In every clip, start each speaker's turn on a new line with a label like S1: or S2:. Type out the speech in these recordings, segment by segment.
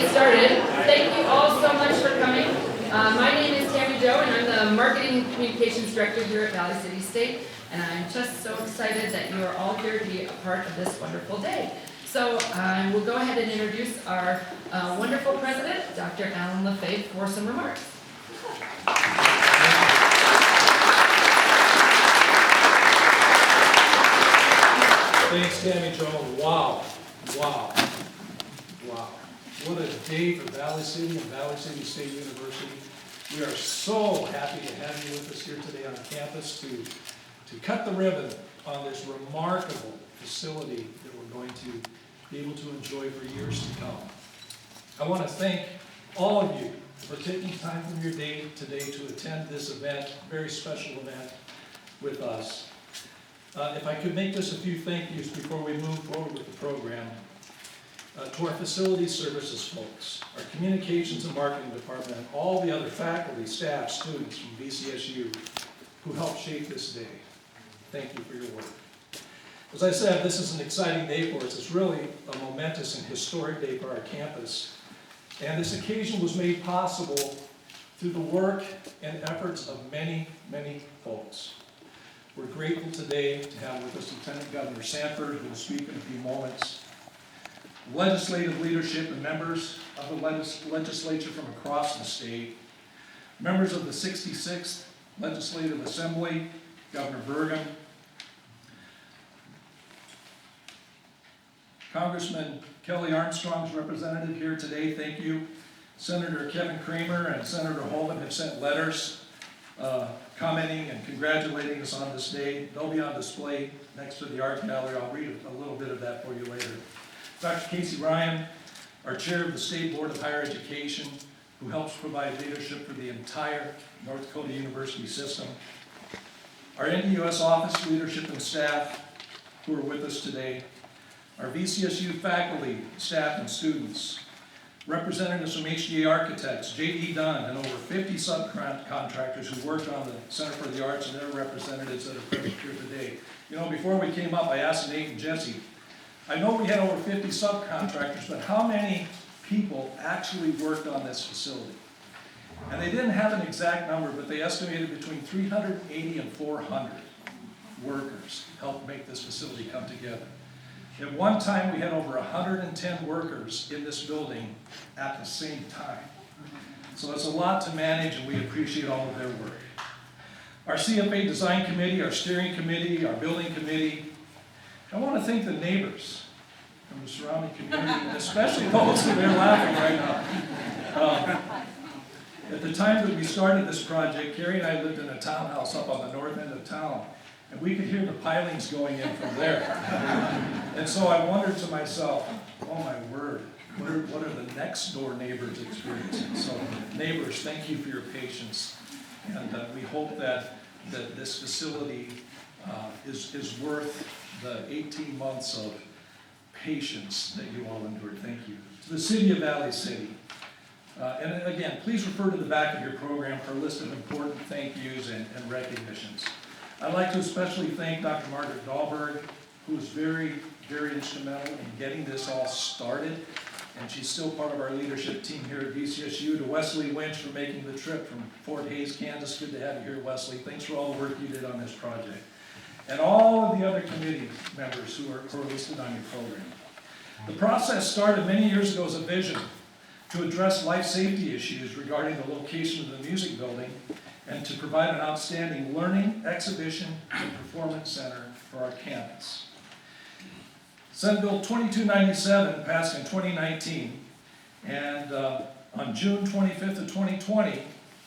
S1: get started. Thank you all so much for coming. My name is Tammy Joe, and I'm the Marketing and Communications Director here at Valley City State, and I'm just so excited that you are all here to be a part of this wonderful day. So we'll go ahead and introduce our wonderful president, Dr. Alan LaFave, for some remarks.
S2: Thanks, Tammy Joe. Wow. What a day for Valley City and Valley City State University. We are so happy to have you with us here today on campus to cut the ribbon on this remarkable facility that we're going to be able to enjoy for years to come. I want to thank all of you for taking time from your day today to attend this event, very special event with us. If I could make just a few thank yous before we move forward with the program. To our facility services folks, our communications and marketing department, and all the other faculty, staff, students from VCSU who helped shape this day. Thank you for your work. As I said, this is an exciting day for us. It's really a momentous and historic day for our campus. And this occasion was made possible through the work and efforts of many, many folks. We're grateful today to have with us Lieutenant Governor Sanford, who will speak in a few moments. Legislative leadership and members of the legislature from across the state, members of the 66th Legislative Assembly, Governor Burgum, Congressman Kelly Armstrong's representative here today, thank you. Senator Kevin Kramer and Senator Holman have sent letters commenting and congratulating us on this day. They'll be on display next to the art gallery. I'll read a little bit of that for you later. Dr. Casey Ryan, our chair of the State Board of Higher Education, who helps provide leadership for the entire North Dakota University system. Our NDUS office leadership and staff who are with us today. Our VCSU faculty, staff, and students. Representatives from HDA Architects, J.E. Dunn, and over 50 subcontractors who worked on the Center for the Arts, and their representatives that are present here today. You know, before we came up, I asked Nate and Jesse, I know we had over 50 subcontractors, but how many people actually worked on this facility? And they didn't have an exact number, but they estimated between 380 and 400 workers helped make this facility come together. At one time, we had over 110 workers in this building at the same time. So it's a lot to manage, and we appreciate all of their work. Our CFA Design Committee, our Steering Committee, our Building Committee. I want to thank the neighbors from the surrounding community, and especially those who are laughing right now. At the time that we started this project, Carrie and I lived in a townhouse up on the north end of town, and we could hear the pilings going in from there. And so I wondered to myself, oh my word, what are the next door neighbors experiencing? So neighbors, thank you for your patience. And we hope that this facility is worth the 18 months of patience that you all endured. Thank you. To the City of Valley City. And again, please refer to the back of your program for a list of important thank yous and recognitions. I'd like to especially thank Dr. Margaret Dahlberg, who was very, very instrumental in getting this all started. And she's still part of our leadership team here at VCSU. To Wesley Winch for making the trip from Fort Hays, Kansas. Good to have you here, Wesley. Thanks for all the work you did on this project. And all of the other committee members who are listed on your program. The process started many years ago as a vision to address life safety issues regarding the location of the music building and to provide an outstanding learning, exhibition, and performance center for our campus. Senate Bill 2297 passed in 2019, and on June 25th of 2020,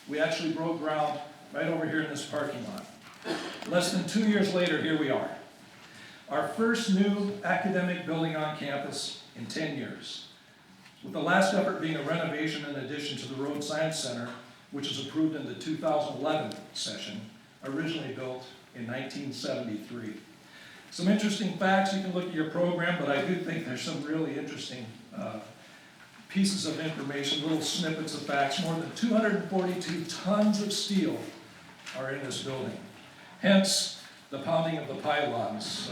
S2: we actually broke ground right over here in this parking lot. Less than 2 years later, here we are. Our first new academic building on campus in 10 years, with the last effort being a renovation in addition to the Road Science Center, which was approved in the 2011 session, originally built in 1973. Some interesting facts, you can look at your program, but I do think there's some really interesting pieces of information, little snippets of facts. More than 242 tons of steel are in this building. Hence, the pounding of the pylons.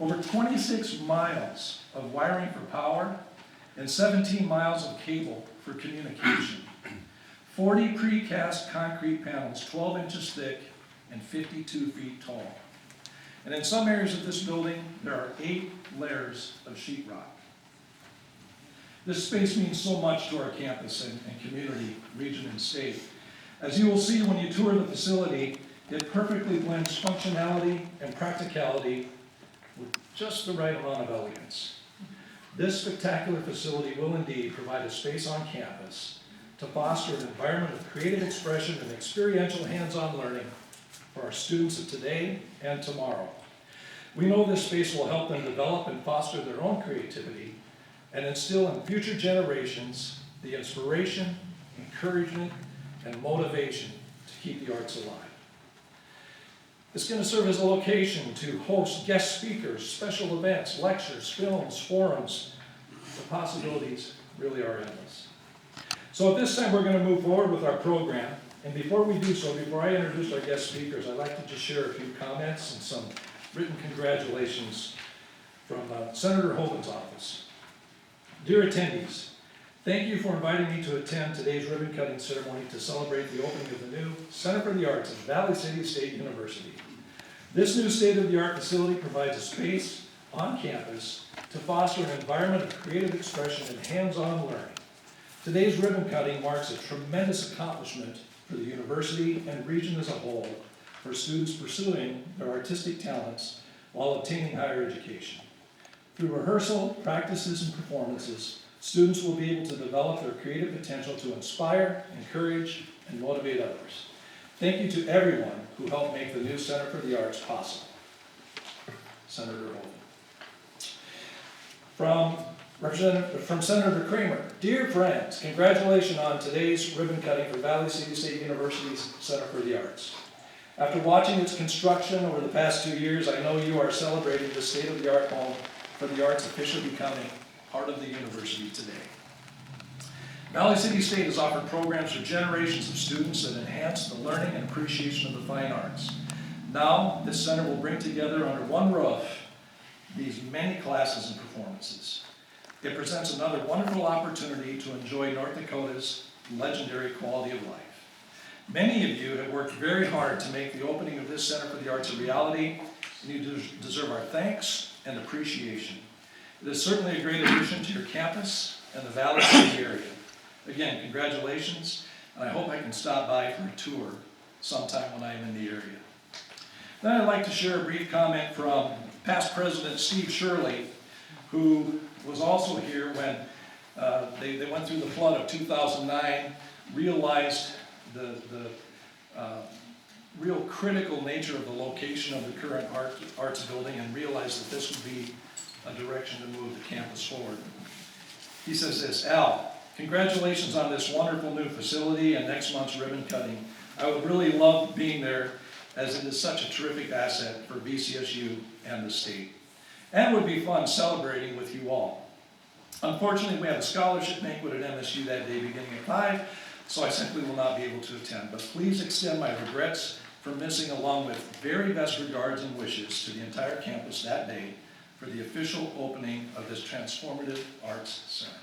S2: Over 26 miles of wiring for power and 17 miles of cable for communication. 40 precast concrete panels, 12 inches thick and 52 feet tall. And in some areas of this building, there are 8 layers of sheetrock. This space means so much to our campus and community, region, and state. As you will see when you tour the facility, it perfectly blends functionality and practicality with just the right amount of elegance. This spectacular facility will indeed provide a space on campus to foster an environment of creative expression and experiential hands-on learning for our students of today and tomorrow. We know this space will help them develop and foster their own creativity and instill in future generations the inspiration, encouragement, and motivation to keep the arts alive. It's going to serve as a location to host guest speakers, special events, lectures, films, forums. The possibilities really are endless. So at this time, we're going to move forward with our program. And before we do so, before I introduce our guest speakers, I'd like to just share a few comments and some written congratulations from Senator Holden's office. Dear attendees, thank you for inviting me to attend today's ribbon cutting ceremony to celebrate the opening of the new Center for the Arts at Valley City State University. This new state-of-the-art facility provides a space on campus to foster an environment of creative expression and hands-on learning. Today's ribbon cutting marks a tremendous accomplishment for the university and region as a whole for students pursuing their artistic talents while obtaining higher education. Through rehearsal, practices, and performances, students will be able to develop their creative potential to inspire, encourage, and motivate others. Thank you to everyone who helped make the new Center for the Arts possible. Senator Holden. From Senator Kramer, dear friends, congratulations on today's ribbon cutting for Valley City State University's Center for the Arts. After watching its construction over the past 2 years, I know you are celebrating the state-of-the-art home for the arts officially becoming part of the university today. Valley City State has offered programs for generations of students that enhance the learning and appreciation of the fine arts. Now, this center will bring together under one roof these many classes and performances. It presents another wonderful opportunity to enjoy North Dakota's legendary quality of life. Many of you have worked very hard to make the opening of this Center for the Arts a reality, and you deserve our thanks and appreciation. It is certainly a great addition to your campus and the Valley City area. Again, congratulations, and I hope I can stop by for a tour sometime when I am in the area. Then I'd like to share a brief comment from past President Steve Shirley, who was also here when they went through the flood of 2009, realized the real critical nature of the location of the current arts building and realized that this would be a direction to move the campus forward. He says this, Al, congratulations on this wonderful new facility and next month's ribbon cutting. I would really love being there as it is such a terrific asset for VCSU and the state. And it would be fun celebrating with you all. Unfortunately, we have a scholarship banquet at MSU that day beginning at 5, so I simply will not be able to attend. But please extend my regrets for missing, along with very best regards and wishes to the entire campus that day for the official opening of this transformative arts center.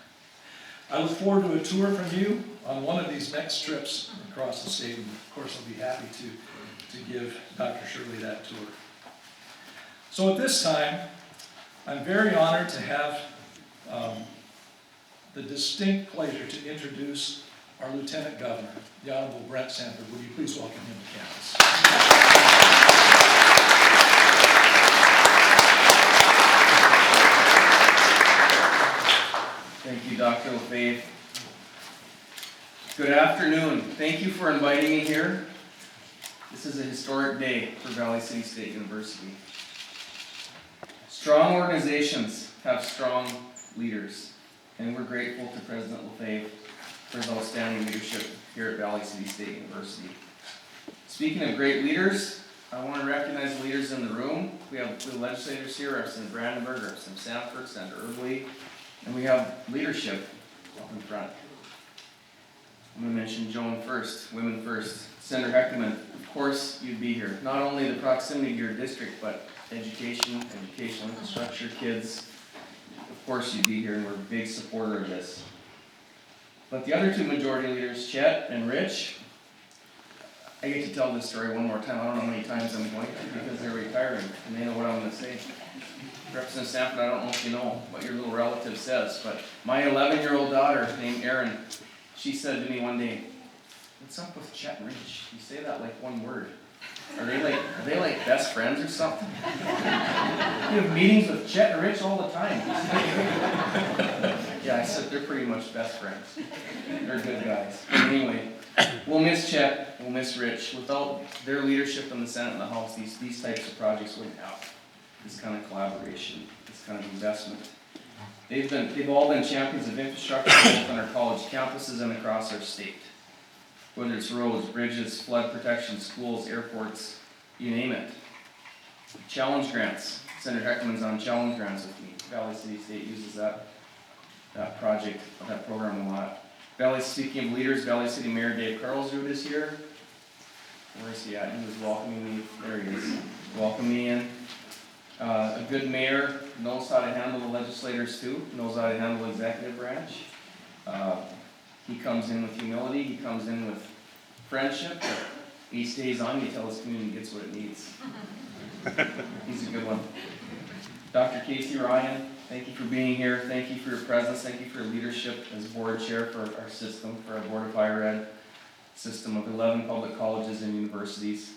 S2: I look forward to a tour from you on one of these next trips across the state, and of course I'll be happy to give Dr. Shirley that tour. So at this time, I'm very honored to have the distinct pleasure to introduce our Lieutenant Governor, the Honorable Brent Sanford. Would you please welcome him to campus?
S3: Thank you, Dr. LaFave. Good afternoon. Thank you for inviting me here. This is a historic day for Valley City State University. Strong organizations have strong leaders, and we're grateful to President LaFave for his outstanding leadership here at Valley City State University. Speaking of great leaders, I want to recognize the leaders in the room. We have the legislators here, Representative Brandenburg, Representative Sanford, Senator Erbley, and we have leadership up in front. I'm going to mention Joan first, women first. Senator Heckman, of course you'd be here. Not only the proximity to your district, but education, educational infrastructure, kids. Of course you'd be here, and we're a big supporter of this. But the other two majority leaders, Chet and Rich, I get to tell this story one more time. I don't know how many times I'm going to because they're retiring and they know what I'm going to say. Representative Sanford, I don't know if you know what your little relative says, but my 11-year-old daughter named Erin, she said to me one day, "What's up with Chet and Rich? You say that like one word. Are they like best friends or something? You have meetings with Chet and Rich all the time." Yeah, I said they're pretty much best friends. They're good guys. Anyway, we'll miss Chet, we'll miss Rich. Without their leadership in the Senate and the House, these types of projects wouldn't happen. This kind of collaboration, this kind of investment. They've all been champions of infrastructure both on our college campuses and across our state. Whether it's roads, bridges, flood protection, schools, airports, you name it. Challenge grants. Senator Heckman's on challenge grants with me. Valley City State uses that project, that program a lot. Speaking of leaders, Valley City Mayor Dave Carlsrud is here. Where is he at? He was welcoming me. There he is. Welcome me in. A good mayor knows how to handle the legislators too, knows how to handle the executive branch. He comes in with humility, he comes in with friendship, but he stays on until his community gets what it needs. He's a good one. Dr. Casey Ryan, thank you for being here, thank you for your presence, thank you for your leadership as board chair for our system, for our Board of Higher Ed system of 11 public colleges and universities.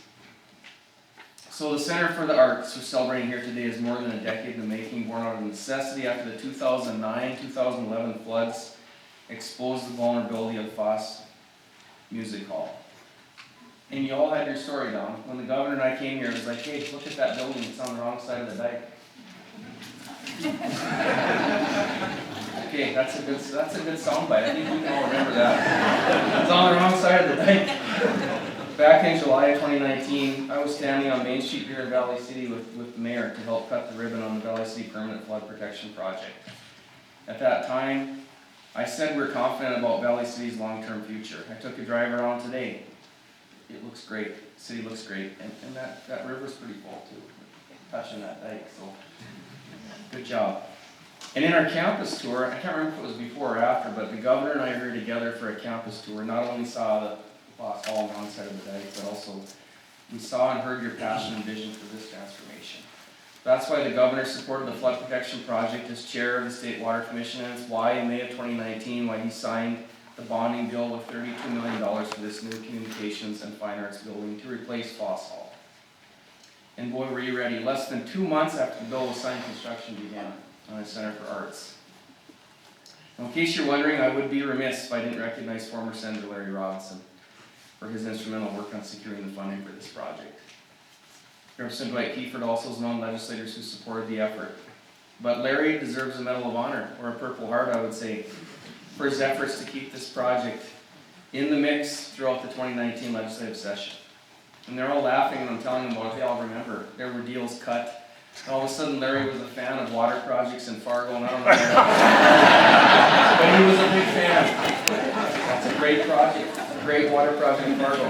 S3: So the Center for the Arts we're celebrating here today is more than a decade in the making, born out of necessity after the 2009-2011 floods exposed the vulnerability of Foss Music Hall. And you all had your story down. When the governor and I came here, it was like, "Hey, look at that building, it's on the wrong side of the dike." Okay, that's a good soundbite. I think we can all remember that. It's on the wrong side of the dike. Back in July of 2019, I was standing on Main Street here in Valley City with the mayor to help cut the ribbon on the Valley City Permanent Flood Protection Project. At that time, I said we're confident about Valley City's long-term future. I took a drive around today. It looks great. The city looks great. And that river's pretty full too. Touching that dike, so good job. And in our campus tour, I can't remember if it was before or after, but the governor and I were together for a campus tour. Not only saw the Foss Hall on the wrong side of the dike, but also we saw and heard your passion and vision for this transformation. That's why the governor supported the flood protection project as chair of the State Water Commission, and it's why in May of 2019, why he signed the bonding bill with $32 million for this new communications and fine arts building to replace Foss Hall. And boy, were you ready. Less than 2 months after the bill was signed, construction began on the Center for Arts. Now, in case you're wondering, I would be remiss if I didn't recognize former Senator Larry Robinson for his instrumental work on securing the funding for this project. Representative Dwight Kiefert also is among legislators who supported the effort. But Larry deserves a Medal of Honor, or a Purple Heart, I would say, for his efforts to keep this project in the mix throughout the 2019 legislative session. And they're all laughing when I'm telling them about it. They all remember. There were deals cut. And all of a sudden, Larry was a fan of water projects in Fargo, and I don't know why. But he was a big fan. That's a great project. A great water project in Fargo.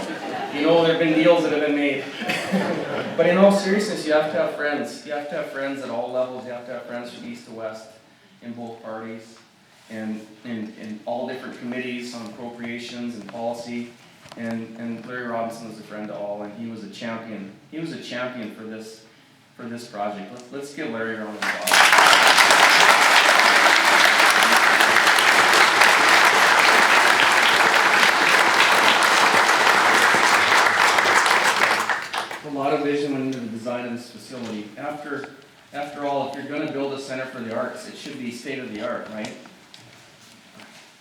S3: You know, there have been deals that have been made. But in all seriousness, you have to have friends. You have to have friends at all levels. You have to have friends from east to west in both parties and in all different committees on appropriations and policy. And Larry Robinson was a friend to all, and he was a champion. He was a champion for this project. Let's give Larry a round of applause. A lot of vision went into the design of this facility. After all, if you're going to build a center for the arts, it should be state of the art, right?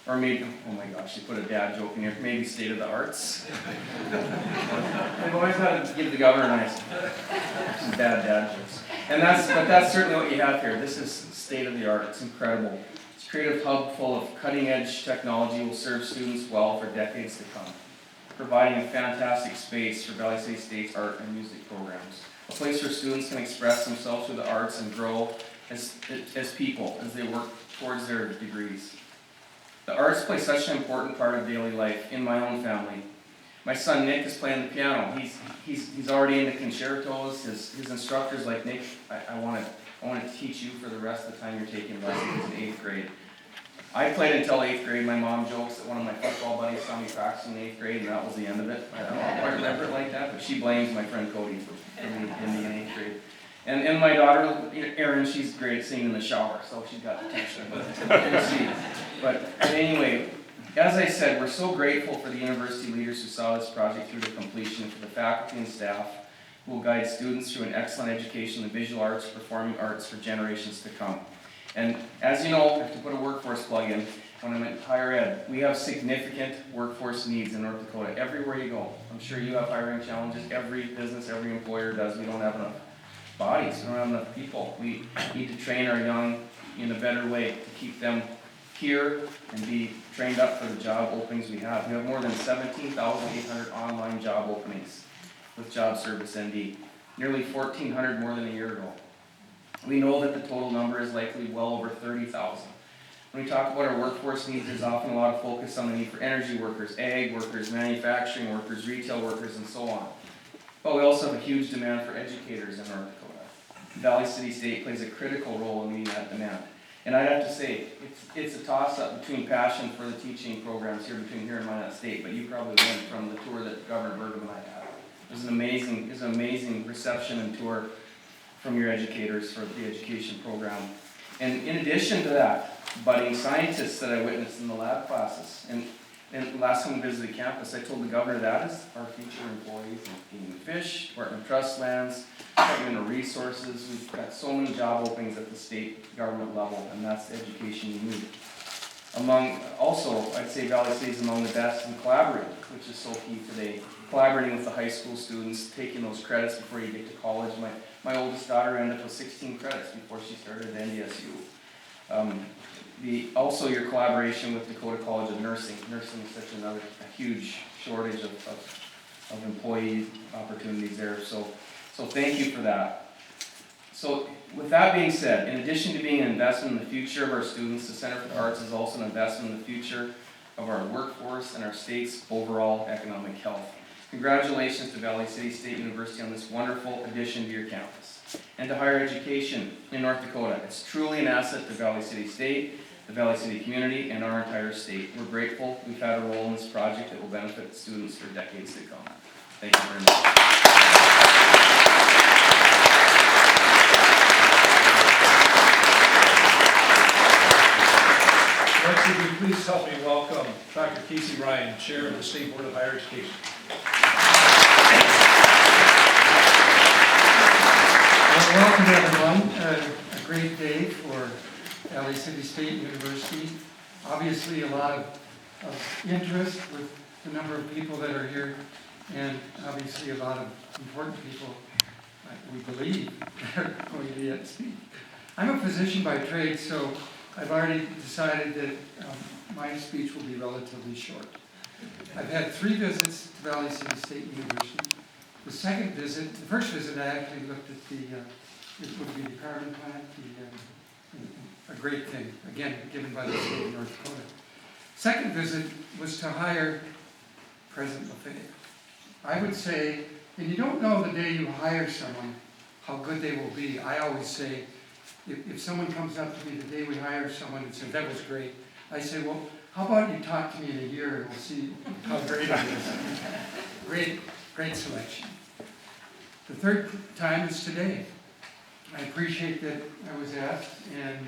S3: Or maybe, oh my gosh, you put a dad joke in here, maybe state of the arts. I've always had to give the governor some bad dad jokes. But that's certainly what you have here. This is state of the art. It's incredible. It's a creative hub full of cutting edge technology will serve students well for decades to come, providing a fantastic space for Valley City State's art and music programs. A place where students can express themselves through the arts and grow as people as they work towards their degrees. The arts play such an important part of daily life in my own family. My son Nick is playing the piano. He's already into concertos. His instructor's like, "Nick, I want I want to teach you for the rest of the time you're taking lessons in 8th grade. I played until 8th grade. My mom jokes that one of my football buddies saw me practicing in 8th grade and that was the end of it. I don't know if I remember it like that, but she blames my friend Cody for me in 8th grade. And my daughter, Erin, she's great at singing in the shower, so she's got potential, but we'll see. But anyway, as I said, we're so grateful for the university leaders who saw this project through to completion, for the faculty and staff who will guide students through an excellent education in the visual arts, performing arts for generations to come. And as you know, I have to put a workforce plug in, when I'm in higher ed, we have significant workforce needs in North Dakota, everywhere you go. I'm sure you have hiring challenges, every business, every employer does. We don't have enough bodies, we don't have enough people. We need to train our young in a better way to keep them here and be trained up for the job openings we have. We have more than 17,800 online job openings with Job Service ND, nearly 1,400 more than a year ago. We know that the total number is likely well over 30,000. When we talk about our workforce needs, there's often a lot of focus on the need for energy workers, ag workers, manufacturing workers, retail workers, and so on. But we also have a huge demand for educators in North Dakota. Valley City State plays a critical role in meeting that demand. And I'd have to say, it's a toss-up between passion for the teaching programs here between here and Minot State, but you probably went from the tour that Governor Burgum and I had. It was an amazing reception and tour from your educators for the education program. And in addition to that, budding scientists that I witnessed in the lab classes. And last time we visited campus, I told the governor that is our future employees in Game and Fish, Department of Trust Lands, Department of Resources. We've got so many job openings at the state government level, and that's the education you need. I'd say Valley State is among the best in collaborating, which is so key today. Collaborating with the high school students, taking those credits before you get to college. My oldest daughter ended up with 16 credits before she started at NDSU. Also your collaboration with Dakota College of Nursing. Nursing is such a huge shortage of employee opportunities there. So thank you for that. So with that being said, in addition to being an investment in the future of our students, the Center for the Arts is also an investment in the future of our workforce and our state's overall economic health. Congratulations to Valley City State University on this wonderful addition to your campus. And to higher education in North Dakota. It's truly an asset to Valley City State, the Valley City community, and our entire state. We're grateful we've had a role in this project that will benefit students for decades to come. Thank you very much.
S2: Next, would you please help me welcome Dr. Casey Ryan, Chair of the State Board of Higher Education.
S4: Welcome everyone. A great day for Valley City State University. Obviously a lot of interest with the number of people that are here, and obviously a lot of important people, we believe, that are going to yet speak. I'm a physician by trade, so I've already decided that my speech will be relatively short. I've had 3 visits to Valley City State University. The first visit I actually looked at it would be the carbon plant, a great thing, again, given by the state of North Dakota. Second visit was to hire President Lefebvre. I would say, and you don't know the day you hire someone how good they will be. I always say, if someone comes up to me the day we hire someone and says, that was great, I say, well, how about you talk to me in a year and we'll see how great it is. Great selection. The third time is today. I appreciate that I was asked, and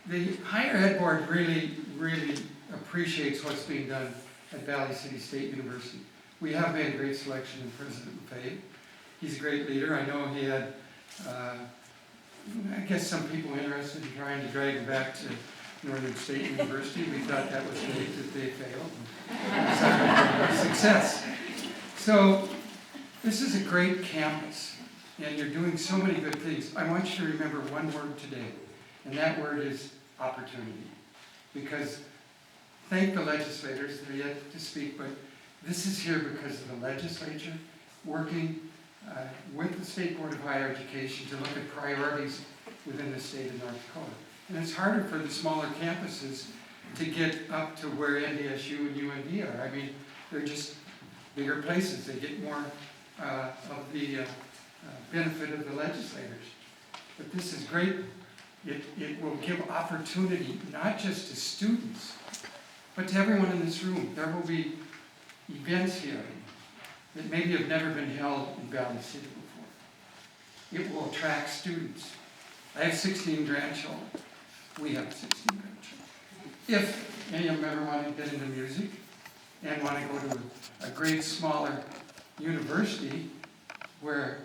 S4: the Higher Ed Board really appreciates what's being done at Valley City State University. We have made a great selection in President Lefebvre. He's a great leader. I know he had, I guess some people interested in trying to drag him back to Northern State University. We thought that was great that they failed. It's a success. So this is a great campus, and you're doing so many good things. I want you to remember one word today, and that word is opportunity. Because thank the legislators, they're yet to speak, but this is here because of the legislature working with the State Board of Higher Education to look at priorities within the state of North Dakota. And it's harder for the smaller campuses to get up to where NDSU and UND are. I mean, they're just bigger places. They get more of the benefit of the legislators. but this is great. It will give opportunity not just to students, but to everyone in this room. There will be events here that maybe have never been held in Valley City before. It will attract students. I have 16 grandchildren. We have 16 grandchildren. If any of them ever want to get into music and want to go to a great smaller university where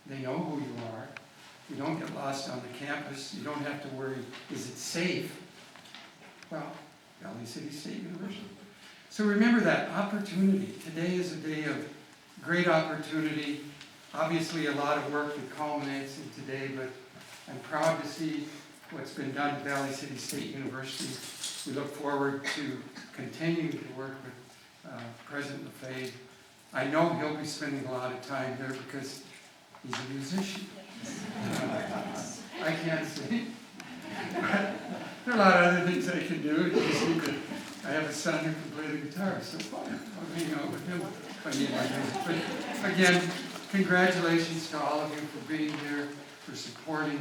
S4: they know who you are, you don't get lost on the campus, you don't have to worry, is it safe? Well, Valley City State University. So remember that opportunity. Today is a day of great opportunity. Obviously a lot of work that culminates in today, but I'm proud to see what's been done at Valley City State University. We look forward to continuing to work with President LaFave. I know he'll be spending a lot of time there because he's a musician. I can't sing. There are a lot of other things I can do. You just need to, I have a son who can play the guitar, so fine. I'll hang out with him if I need my music. But again, congratulations to all of you for being here, for supporting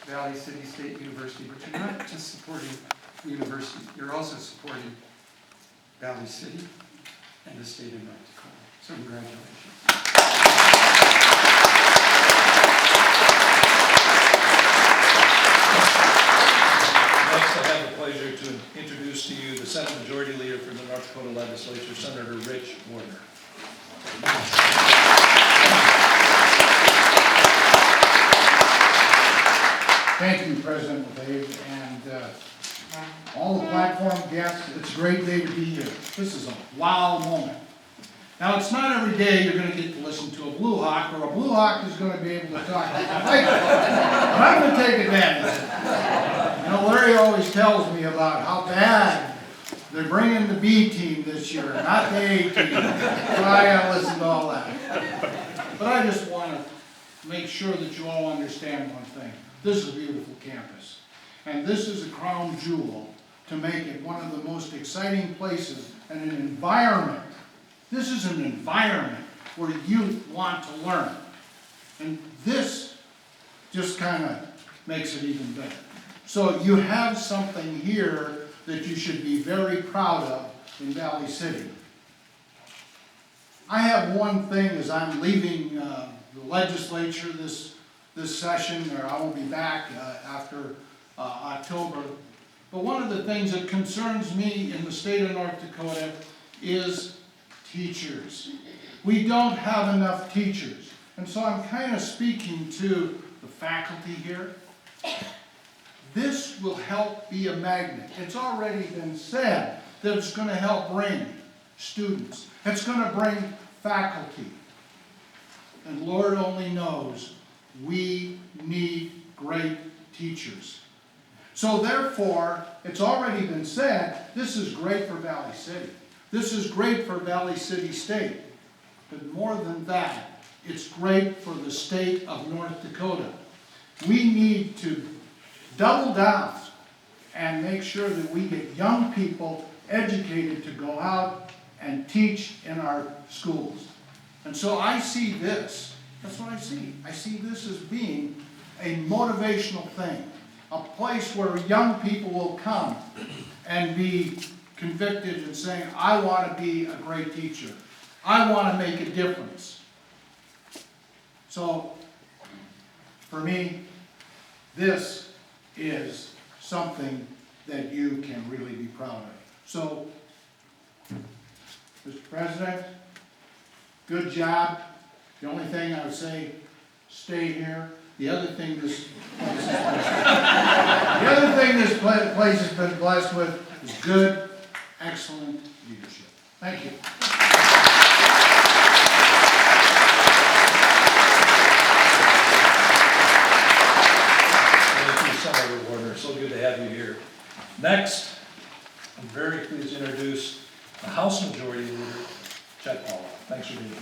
S4: Valley City State University. But you're not just supporting the university, you're also supporting Valley City and the state of North Dakota. So congratulations.
S2: Next, I have the pleasure to introduce to you the Senate Majority Leader for the North Dakota Legislature, Senator Rich Warner.
S5: Thank you, President LaFave, and all the platform guests. It's a great day to be here. This is a wow moment. Now, it's not every day you're going to get to listen to a Blue Hawk, or a Blue Hawk is going to be able to talk. But I'm going to take advantage of it. You know, Larry always tells me about how bad they're bringing the B team this year, not the A team. So I got to listen to all that. But I just want to make sure that you all understand one thing. This is a beautiful campus. And this is a crown jewel to make it one of the most exciting places and an environment. This is an environment where youth want to learn. And this just kind of makes it even better. So you have something here that you should be very proud of in Valley City. I have one thing as I'm leaving the legislature this session, or I won't be back after October. But one of the things that concerns me in the state of North Dakota is teachers. We don't have enough teachers. And so I'm kind of speaking to the faculty here. This will help be a magnet. It's already been said that it's going to help bring students. It's going to bring faculty. And Lord only knows we need great teachers. So therefore, it's already been said, this is great for Valley City. This is great for Valley City State. But more than that, it's great for the state of North Dakota. We need to double down and make sure that we get young people educated to go out and teach in our schools. And so I see this, that's what I see. I see this as being a motivational thing, a place where young people will come and be convicted and saying, I want to be a great teacher. I want to make a difference. So, for me, this is something that you can really be proud of. So, Mr. President, good job. The only thing I would say, stay here. The other thing this place has been blessed with is good, excellent leadership. Thank you.
S2: Thank you, Senator Warner. So good to have you here. Next, I'm very pleased to introduce the House Majority Leader, Chet Paula. Thanks for being here.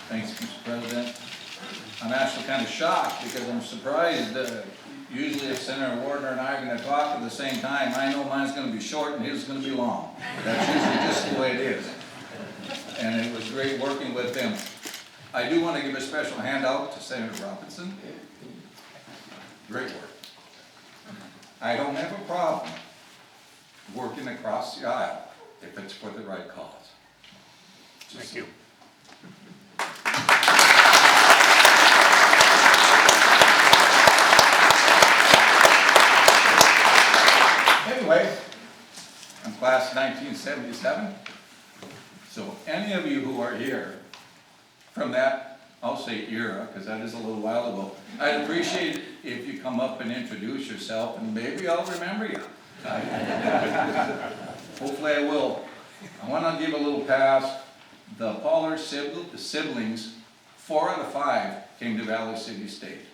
S6: Thanks, Mr. President. I'm actually kind of shocked because I'm surprised. Usually if Senator Warner and I are going to talk at the same time, I know mine's going to be short and his is going to be long. That's usually just the way it is. I do want to give a special handout to Senator Robinson. Great work. I don't have a problem working across the aisle if it's for the right cause. Thank you. Anyway, I'm class 1977. So any of you who are here from that, I'll say era, because that is a little while ago, I'd appreciate it if you come up and introduce yourself, and maybe I'll remember you. Hopefully I will. I want to give a little pass. The Pollard siblings, 4 out of 5 came to Valley City State.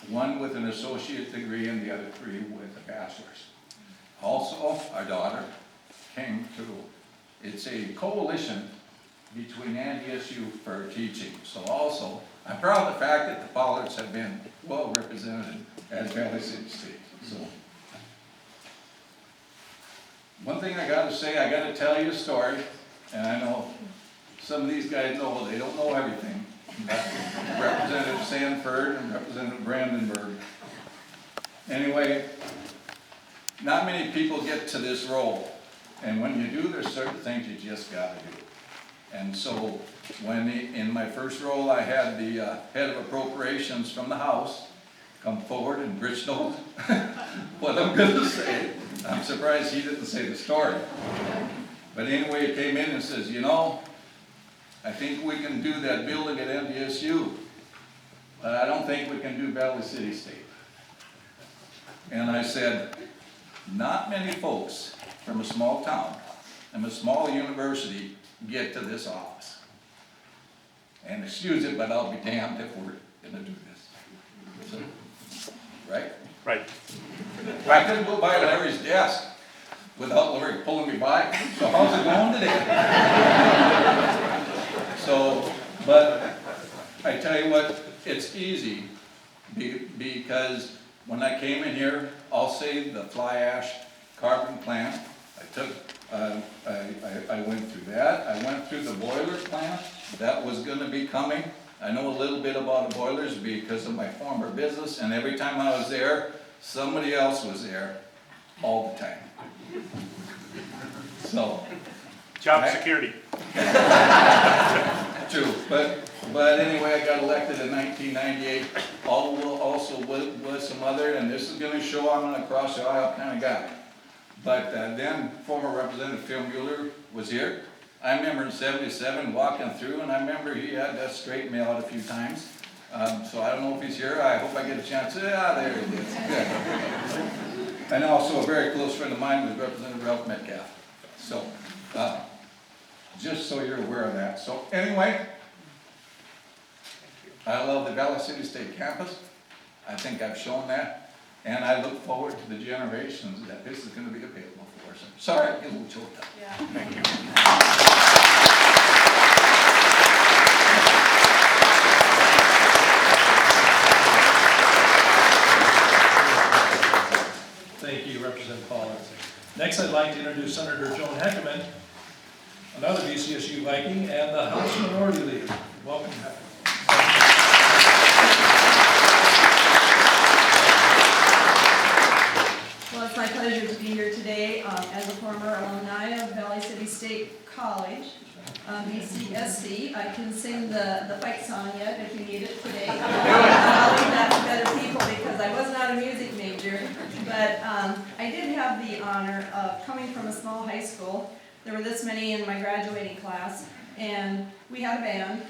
S6: 1 with an associate degree and the other 3 with a bachelor's. Also, our daughter came through. It's a coalition between NDSU for teaching. So also, I'm proud of the fact that the Pollards have been well represented as Valley City State. So, one thing I gotta say, I gotta tell you a story, and I know some of these guys know they don't know everything. Representative Sanford and Representative Brandenburg. Anyway, not many people get to this role, and when you do, there's certain things you just gotta do. And so, when in my first role, I had the head of appropriations from the House come forward, and Rich knows what I'm gonna say. I'm surprised he didn't say the story. But anyway, he came in and says, you know, I think we can do that building at NDSU, but I don't think we can do Valley City State. And I said, not many folks from a small town and a small university get to this office. And excuse it, but I'll be damned if we're gonna do this. So, right?
S7: Right.
S6: I couldn't go by Larry's desk without Larry pulling me by. So how's it going today? So, but I tell you what, it's easy because when I came in here, I'll say the fly ash carbon plant, I went through that. I went through the boiler plant that was gonna be coming. I know a little bit about the boilers because of my former business, and every time I was there, somebody else was there all the time. So.
S7: Job security.
S6: True, but anyway, I got elected in 1998, also with some other, and this is gonna show I'm an across the aisle kind of guy. But then former Representative Phil Mueller was here. I remember in '77 walking through, and I remember he had that straighten me out a few times. So I don't know if he's here. I hope I get a chance. Yeah, there he is. Good. And also a very close friend of mine was Representative Ralph Metcalf. So, just so you're aware of that. So anyway, I love the Valley City State campus. I think I've shown that. And I look forward to the generations that this is going to be available for us. Sorry, I get a little choked up.
S1: Yeah.
S6: Thank you.
S2: Thank you, Representative Pollard. Next, I'd like to introduce Senator Joan Heckerman, another VCSU Viking, and the House Minority Leader. Welcome, Heckerman.
S8: Well, it's my pleasure to be here today as a former alumni of Valley City State College, VCSC. I can sing the fight song yet if you need it today. I'll leave that to better people because I was not a music major. But I did have the honor of coming from a small high school. There were this many in my graduating class, and we had a band.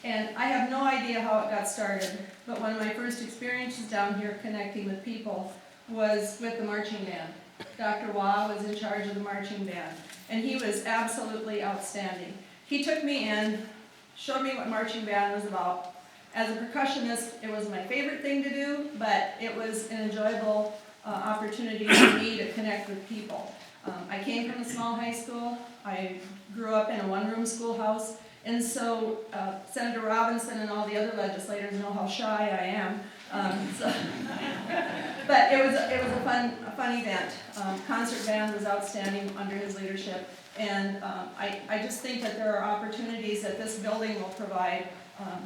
S8: And I have no idea how it got started, but one of my first experiences down here connecting with people was with the marching band. Dr. Wah was in charge of the marching band, and he was absolutely outstanding. He took me in, showed me what marching band was about. As a percussionist, it was my favorite thing to do, but it was an enjoyable opportunity for me to connect with people. I came from a small high school. I grew up in a one-room schoolhouse, and so Senator Robinson and all the other legislators know how shy I am. But it was a fun event. Concert band was outstanding under his leadership, And I just think that there are opportunities that this building will provide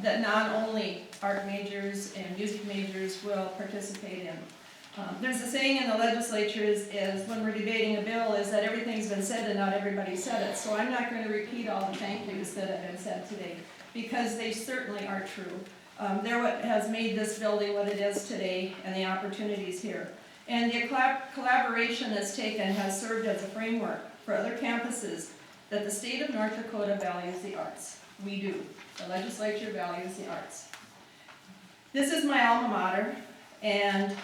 S8: that not only art majors and music majors will participate in. There's a saying in the legislature is when we're debating a bill is that everything's been said and not everybody said it. So I'm not going to repeat all the thank yous that have been said today, because they certainly are true. They're what has made this building what it is today and the opportunities here. And the collaboration that's taken has served as a framework for other campuses that the state of North Dakota values the arts. We do. The legislature values the arts. This is my alma mater, and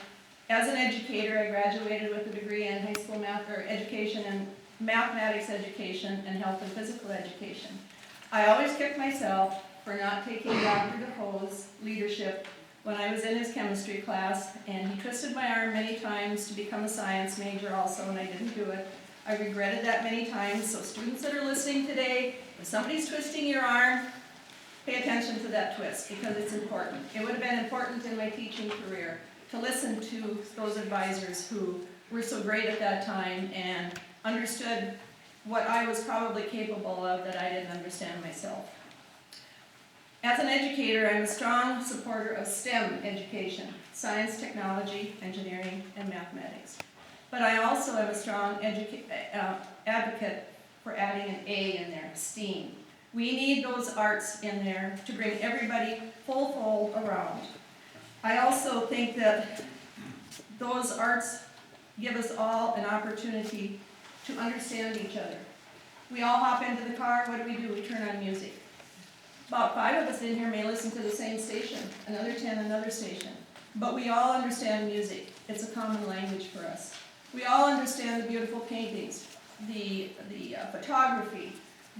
S8: as an educator, I graduated with a degree in high school education and mathematics education and health and physical education. I always kicked myself for not taking Dr. DeHoe's leadership when I was in his chemistry class, and he twisted my arm many times to become a science major also, and I didn't do it. I regretted that many times, so students that are listening today, if somebody's twisting your arm, pay attention to that twist, because it's important. It would have been important in my teaching career to listen to those advisors who were so great at that time and understood what I was probably capable of that I didn't understand myself. As an educator, I'm a strong supporter of STEM education, science, technology, engineering, and mathematics. But I also am a strong advocate for adding an A in there, STEAM. We need those arts in there to bring everybody full fold around. I also think that those arts give us all an opportunity to understand each other. We all hop into the car, what do? We turn on music. About 5 of us in here may listen to the same station, another 10 another station. But we all understand music. It's a common language for us. We all understand the beautiful paintings, the photography,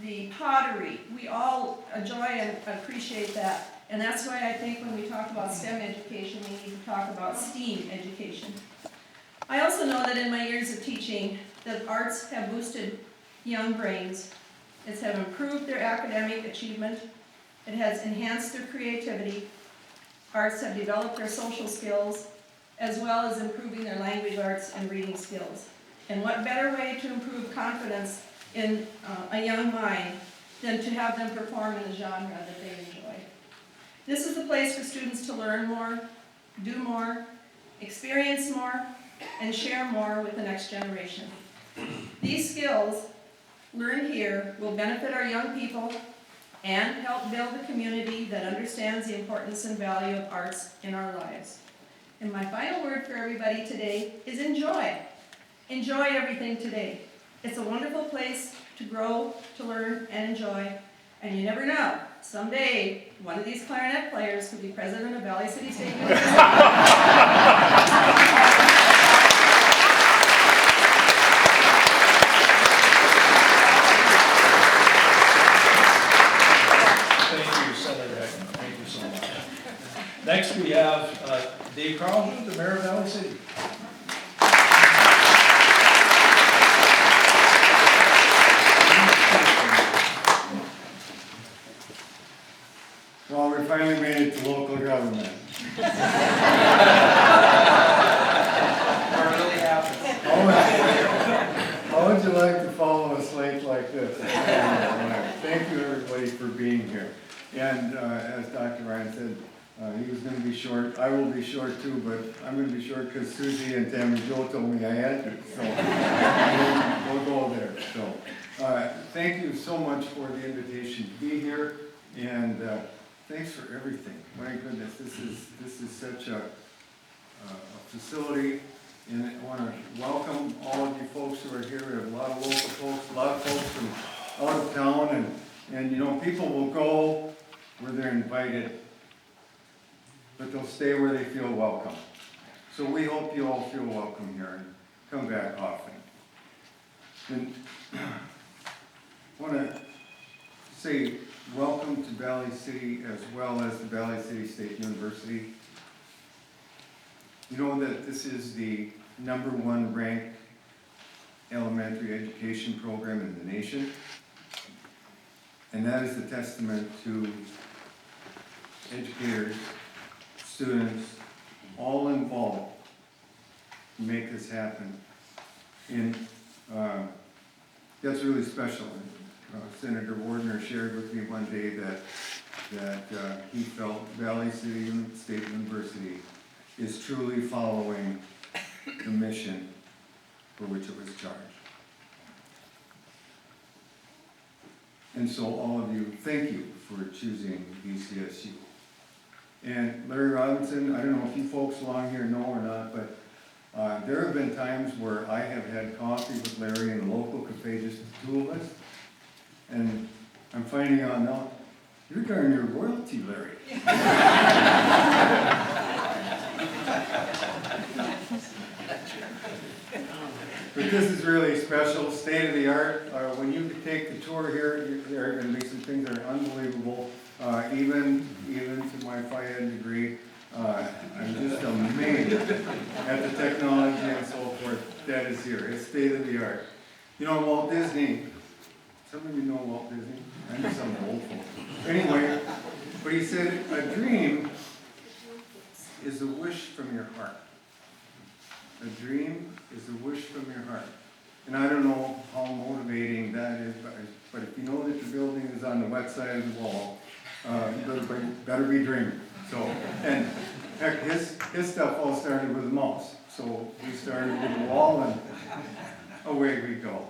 S8: the pottery. We all enjoy and appreciate that. And that's why I think when we talk about STEM education, we need to talk about STEAM education. I also know that in my years of teaching, that arts have boosted young brains. It's have improved their academic achievement. It has enhanced their creativity. Arts have developed their social skills, as well as improving their language arts and reading skills. And what better way to improve confidence in a young mind than to have them perform in a genre that they enjoy. This is a place for students to learn more, do more, experience more, and share more with the next generation. These skills learned here will benefit our young people and help build a community that understands the importance and value of arts in our lives. And my final word for everybody today is enjoy. Enjoy everything today. It's a wonderful place to grow, to learn, and enjoy. And you never know, someday one of these clarinet players could be president of Valley City State University.
S2: Next, we have Dave Carlson, the mayor of Valley City.
S7: Well, we finally made it to local government.
S3: What really happened?
S7: How would you like to follow a slate like this? Thank you, everybody, for being here. And as Dr. Ryan said, he was going to be short. I will be short too, but I'm going to be short because Susie and Tammy Jo told me I had to. So we'll go there. So thank you so much for the invitation to be here, and thanks for everything. My goodness, this is such a facility, and I want to welcome all of you folks who are here. We have a lot of local folks, a lot of folks from out of town, and you know, people will go where they're invited, but they'll stay where they feel welcome. So we hope you all feel welcome here and come back often. And I want to say welcome to Valley City as well as the Valley City State University. You know that this is the #1 ranked elementary education program in the nation. And that is a testament to educators, students, all involved to make this happen in that's really special. Senator Wardner shared with me one day that he felt Valley City State University is truly following the mission for which it was charged. And so all of you, thank you for choosing VCSU. And Larry Robinson, I don't know if you folks along here know or not, but there have been times where I have had coffee with Larry in a local cafe, just the two of us, and I'm finding out now, you're darn near royalty, Larry. But this is really special, state of the art. When you take the tour here, there are going to be some things that are unbelievable. Even to my Phi Ed degree, I'm just amazed at the technology and so forth that is here. It's state of the art. You know, Walt Disney, some of you know Walt Disney. I know some old folks. Anyway, but he said, a dream is a wish from your heart. A dream is a wish from your heart. And I don't know how motivating that is, but if you know that your building is on the west side of the wall, you better be dreaming. So, and heck, his stuff all started with a mouse. So we started with the wall and away we go.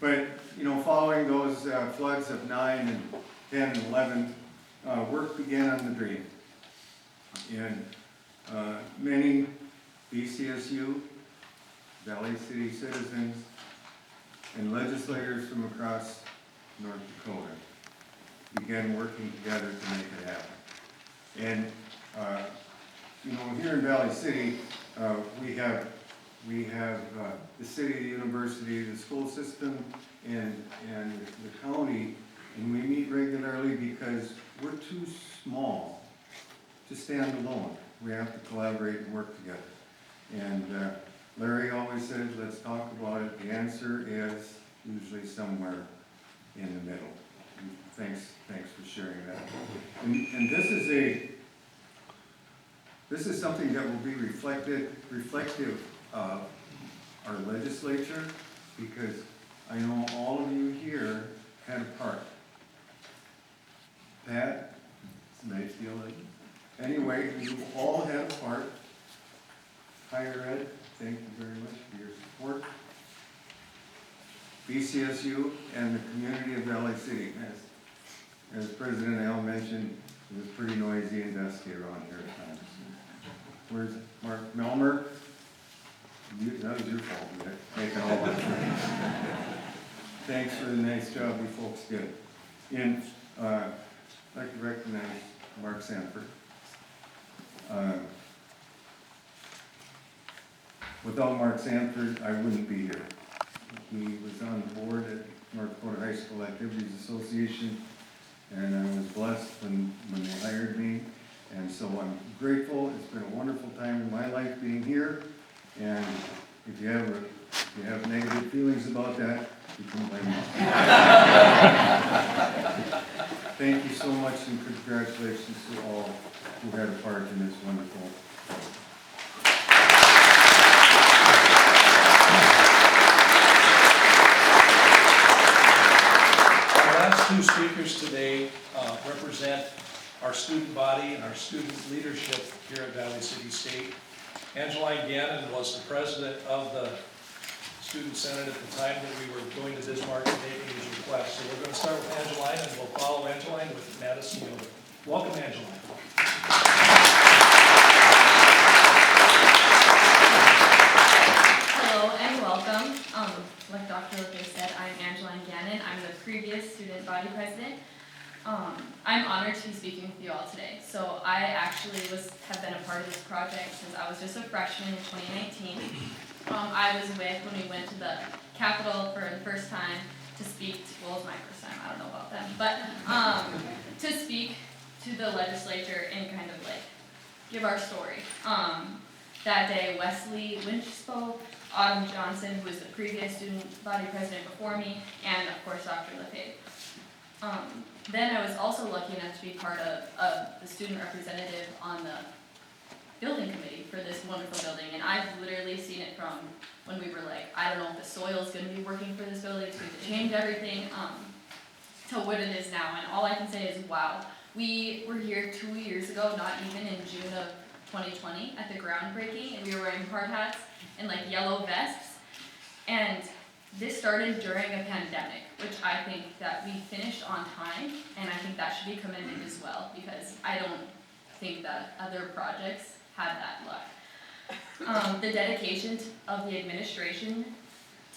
S7: But, you know, following those floods of 9 and 10 and 11, work began on the dream. And many VCSU, Valley City citizens, and legislators from across North Dakota began working together to make it happen. And, you know, here in Valley City, we have the city, the university, the school system, and the county, and we meet regularly because we're too small to stand alone. We have to collaborate and work together. And Larry always says, let's talk about it. The answer is usually somewhere in the middle. And thanks for sharing that. And this is something that will be reflective of our legislature, because I know all of you here had a part. Pat, it's a nice deal. Anyway, you all had a part. Higher Ed, thank you very much for your support. VCSU and the community of Valley City. As President Al mentioned, it was pretty noisy and dusty around here at times. Where's Mark Melmer? That was your fault, making all that. Thanks for the nice job you folks did. And I'd like to recognize Mark Sanford. Without Mark Sanford, I wouldn't be here. He was on the board at North Dakota High School Activities Association, and I was blessed when they hired me. And so I'm grateful. It's been a wonderful time in my life being here. And if you have negative feelings about that, you can blame me. Thank you so much, and congratulations to all who had a part in this wonderful.
S2: Two speakers today represent our student body and our student leadership here at Valley City State. Angeline Gannon was the president of the Student Senate at the time that we were going to Bismarck and making these requests. So we're going to start with Angeline, and we'll follow Angeline with Madison Yoder. Welcome, Angeline.
S9: Hello and welcome. Like Dr. Lopez said, I'm Angeline Gannon. I'm the previous student body president. I'm honored to be speaking with you all today. So I actually have been a part of this project since I was just a freshman in 2019. I was with when we went to the Capitol for the first time to speak, well, it was my first time, I don't know about them, but to speak to the legislature and kind of like give our story. That day, Wesley Lynch spoke, Autumn Johnson, who was the previous student body president before me, and of course Dr. LeFave. Then I was also lucky enough to be part of the student representative on the building committee for this wonderful building, and I've literally seen it from when we were like, I don't know if the soil's gonna be working for this building, it's going to change everything, to what it is now, and all I can say is, wow. We were here 2 years ago, not even in June of 2020, at the groundbreaking, and we were wearing hard hats and like yellow vests, and this started during a pandemic, which I think that we finished on time, and I think that should be commended as well, because I don't think that other projects had that luck. The dedication of the administration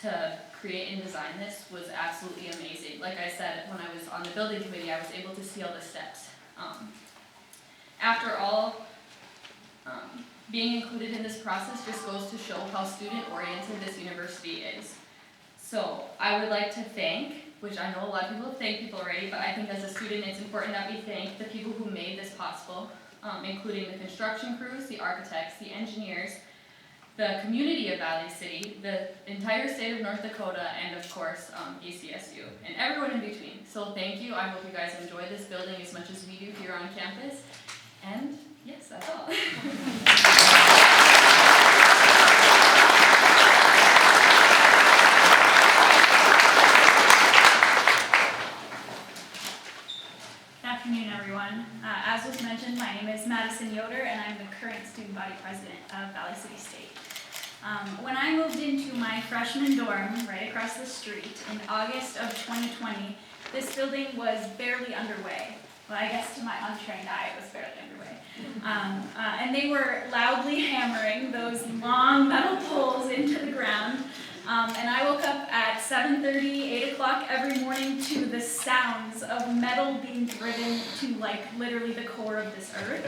S9: to create and design this was absolutely amazing. Like I said, when I was on the building committee, I was able to see all the steps. After all, being included in this process just goes to show how student-oriented this university is. So I would like to thank, which I know a lot of people have thanked people already, but I think as a student it's important that we thank the people who made this possible, including the construction crews, the architects, the engineers, the community of Valley City, the entire state of North Dakota, and of course, VCSU, and everyone in between. So thank you, I hope you guys enjoy this building as much as we do here on campus, and yes, that's all.
S10: Good afternoon, everyone. As was mentioned, my name is Madison Yoder, and I'm the current student body president of Valley City State. When I moved into my freshman dorm right across the street in August of 2020, this building was barely underway. Well, I guess to my untrained eye, it was barely underway. And they were loudly hammering those long metal poles into the ground. And I woke up at 7:30, 8 o'clock every morning to the sounds of metal being driven to like literally the core of this earth.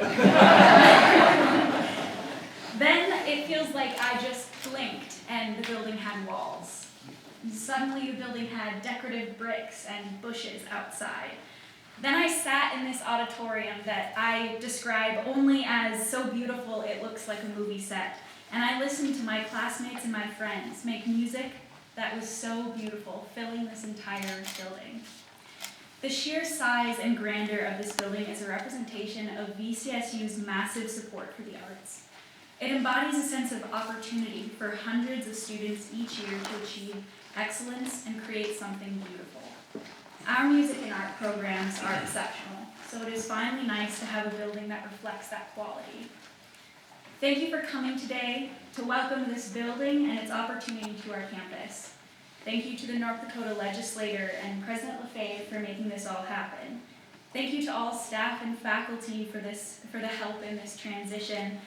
S10: Then it feels like I just blinked and the building had walls. Suddenly the building had decorative bricks and bushes outside. Then I sat in this auditorium that I describe only as so beautiful it looks like a movie set. And I listened to my classmates and my friends make music that was so beautiful, filling this entire building. The sheer size and grandeur of this building is a representation of VCSU's massive support for the arts. It embodies a sense of opportunity for hundreds of students each year to achieve excellence and create something beautiful. Our music and art programs are exceptional, so it is finally nice to have a building that reflects that quality. Thank you for coming today to welcome this building and its opportunity to our campus. Thank you to the North Dakota legislator and President Lefebvre for making this all happen. Thank you to all staff and faculty for the help in this transition.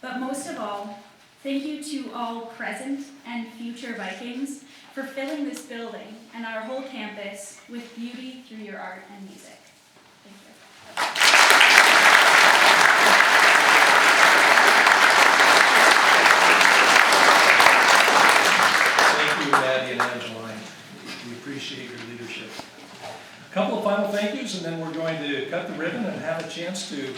S10: But most of all, thank you to all present and future Vikings for filling this building and our whole campus with beauty through your art and music. Thank you.
S2: Thank you, Maddie and Angeline. We appreciate your leadership. A couple of final thank yous, and then we're going to cut the ribbon and have a chance to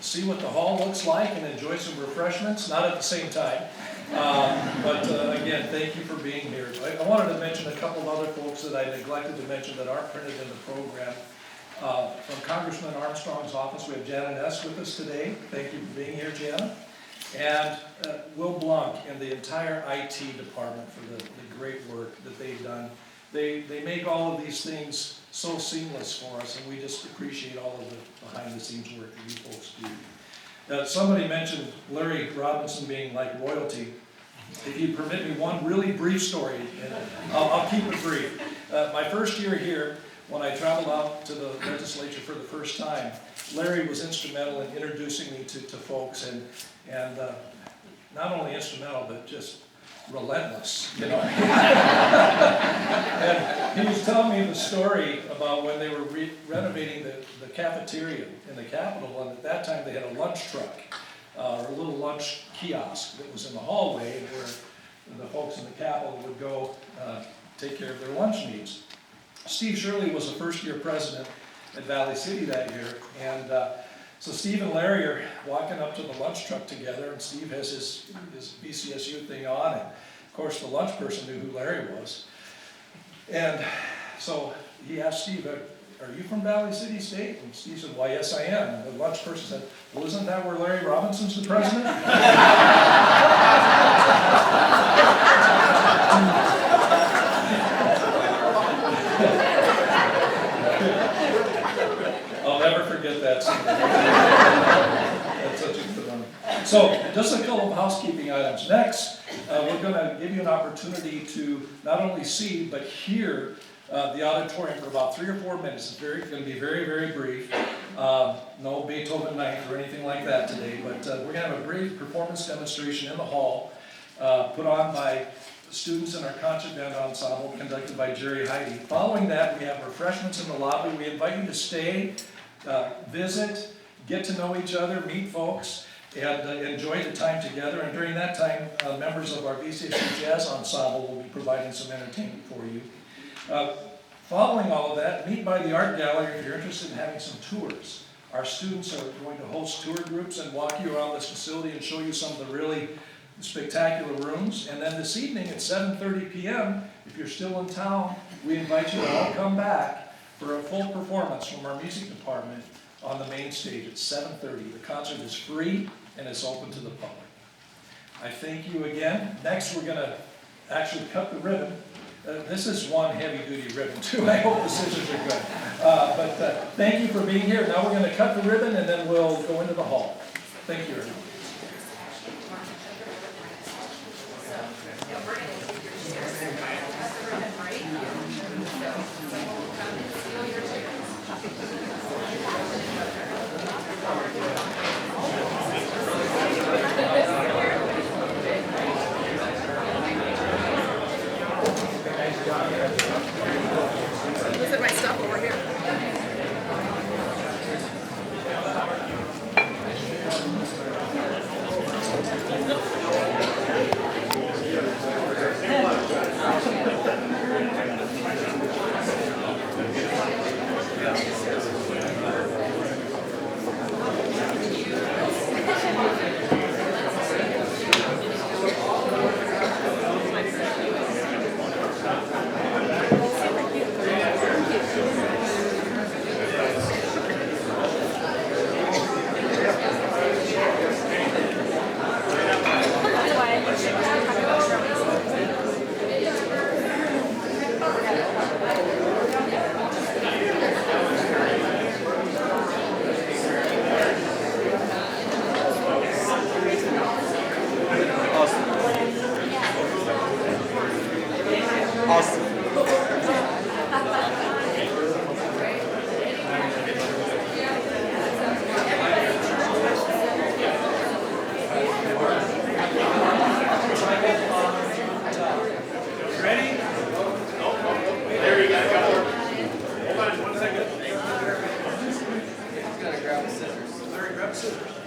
S2: see what the hall looks like and enjoy some refreshments, not at the same time. Again, thank you for being here. I wanted to mention a couple of other folks that I neglected to mention that aren't printed in the program. From Congressman Armstrong's office, we have Jana Ness with us today. Thank you for being here, Jana. And Will Blanc and the entire IT department for the great work that they've done. They make all of these things so seamless for us, and we just appreciate all of the behind-the-scenes work that you folks do. Somebody mentioned Larry Robinson being like royalty. If you permit me one really brief story, and I'll keep it brief. My first year here, when I traveled out to the legislature for the first time, Larry was instrumental in introducing me to folks, and not only instrumental, but just relentless, you know. And he was telling me the story about when they were renovating the cafeteria in the Capitol, and at that time they had a lunch truck, or a little lunch kiosk that was in the hallway where the folks in the Capitol would go take care of their lunch needs. Steve Shirley was the first-year president at Valley City that year, and so Steve and Larry are walking up to the lunch truck together, and Steve has his VCSU thing on, and of course the lunch person knew who Larry was. And so he asked Steve, are you from Valley City State? And Steve said, well, yes, I am. And the lunch person said, well, isn't that where Larry Robinson's the president? I'll never forget that. That's such a good one. So, just a couple of housekeeping items. Next, we're going to give you an opportunity to not only see, but hear the auditorium for about 3 or 4 minutes. It's going to be very, very brief. No Beethoven Ninth or anything like that today, but we're going to have a brief performance demonstration in the hall, put on by students in our concert band ensemble, conducted by Jerry Heidi. Following that, we have refreshments in the lobby. We invite you to stay, visit, get to know each other, meet folks, and enjoy the time together. And during that time, members of our VCSU Jazz Ensemble will be providing some entertainment for you. Following all of that, meet by the art gallery if you're interested in having some tours. Our students are going to host tour groups and walk you around this facility and show you some of the really spectacular rooms. And then this evening at 7:30 p.m., if you're still in town, we invite you to all come back for a full performance from our music department on the main stage at 7:30. The concert is free and it's open to the public. I thank you again. Next, we're going to actually cut the ribbon. This is one heavy-duty ribbon, too. I hope the scissors are good. But thank you for being here. Now we're going to cut the ribbon, and then we'll go into the hall. Thank you, everyone.
S11: Look at my stuff over here.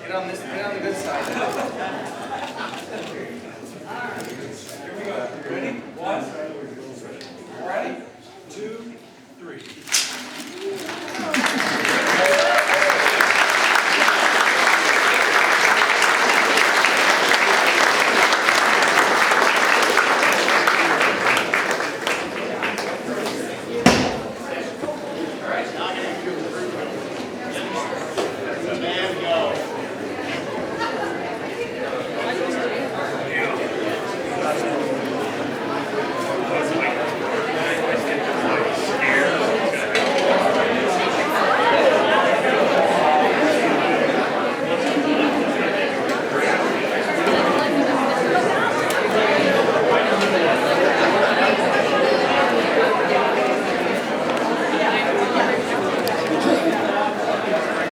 S3: Get on the good side.